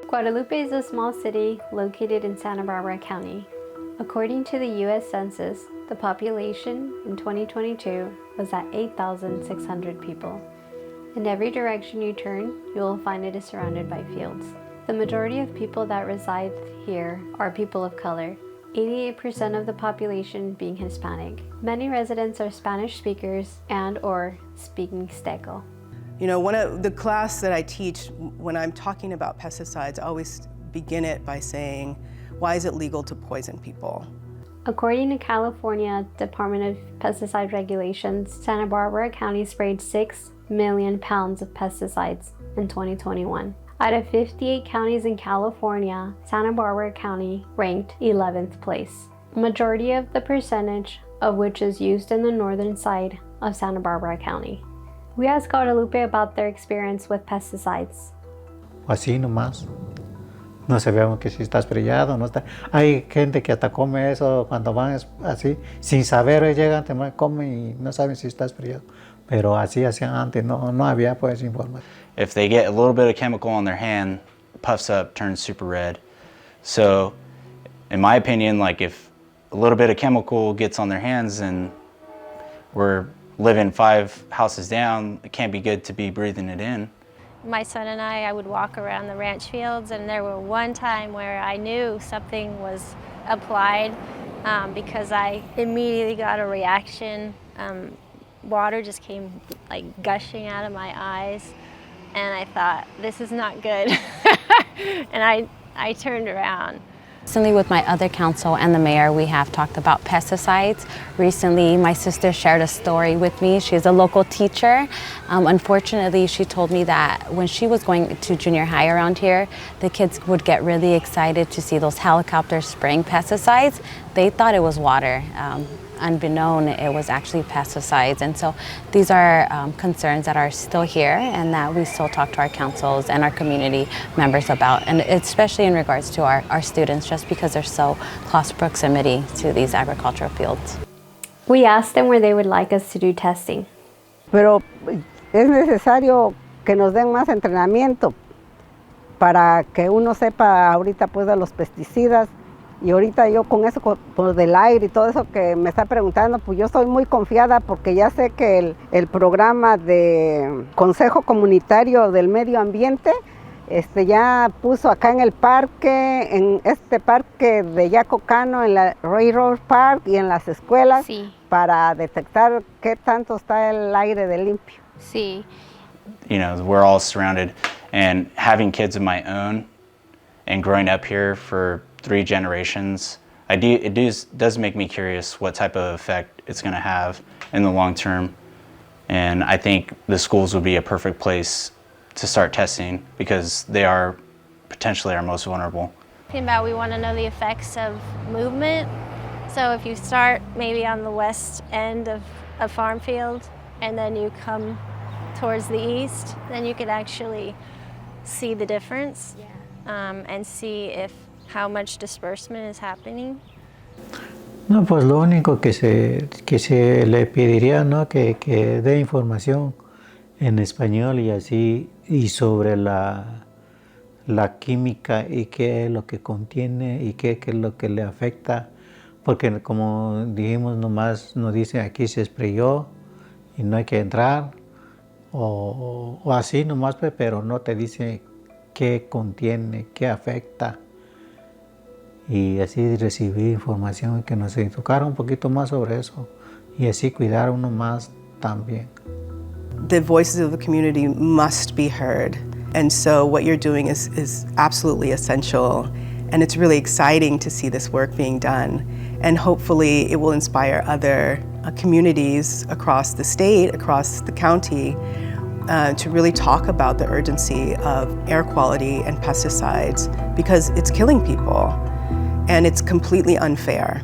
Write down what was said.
Guadalupe is a small city located in Santa Barbara County. According to the U.S. Census, the population in 2022 was at 8,600 people. In every direction you turn, you will find it is surrounded by fields. The majority of people that reside here are people of color, 88% of the population being Hispanic. Many residents are Spanish speakers and/or speaking Mixteco. You know, one of the class that I teach when I'm talking about pesticides, I always begin it by saying, why is it legal to poison people? According to California Department of Pesticide Regulations, Santa Barbara County sprayed 6 million pounds of pesticides in 2021. Out of 58 counties in California, Santa Barbara County ranked 11th place. A majority of the percentage of which is used in the northern side of Santa Barbara County. We asked Guadalupe about their experience with pesticides. Así nomás. No sabemos que si está sprayado o no está. Hay gente que hasta come eso cuando van así, sin saber, llegan, comen y no saben si está sprayado. Pero así hacían antes, no había pues información. If they get a little bit of chemical on their hand, puffs up, turns super red. So, in my opinion, like if a little bit of chemical gets on their hands and we're living 5 houses down, it can't be good to be breathing it in. My son and I would walk around the ranch fields, and there were one time where I knew something was applied because I immediately got a reaction. Water just came like gushing out of my eyes, and I thought, this is not good. And I turned around. Recently with my other council and the mayor, we have talked about pesticides. Recently, my sister shared a story with me. She's a local teacher. Unfortunately, she told me that when she was going to junior high around here, the kids would get really excited to see those helicopters spraying pesticides. They thought it was water. Unbeknown, it was actually pesticides. And so these are concerns that are still here and that we still talk to our councils and our community members about, and especially in regards to our students, just because they're so close proximity to these agricultural fields. We asked them where they would like us to do testing. Pero es necesario que nos den más entrenamiento para que uno sepa ahorita pues de los pesticidas. Y ahorita yo con eso, por del aire y todo eso que me está preguntando, pues yo estoy muy confiada porque ya sé que el programa de Consejo Comunitario del Medio Ambiente ya puso acá en el parque, en este parque de Yacocano, en la Railroad Park y en las escuelas, Sí. para detectar qué tanto está el aire de limpio. Sí. You know, we're all surrounded, and having kids of my own and growing up here for 3 generations, it does make me curious what type of effect it's going to have in the long term. And I think the schools would be a perfect place to start testing because they are potentially our most vulnerable. We want to know the effects of movement. So if you start maybe on the west end of a farm field and then you come towards the east, then you could actually see the difference and see how much disbursement is happening. No, pues lo único que se le pediría, ¿no? que dé información en español y así, y sobre la química y qué es lo que contiene y qué es lo que le afecta, porque como dijimos, nomás nos dice aquí se sprayó y no hay que entrar, o así nomás, pero no te dice qué contiene, qué afecta. Y así recibí información que nos educara un poquito más sobre eso y así cuidar uno más también. The voices of the community must be heard, and so what you're doing is absolutely essential, and it's really exciting to see this work being done, and hopefully it will inspire other communities across the state, across the county, to really talk about the urgency of air quality and pesticides because it's killing people. And it's completely unfair.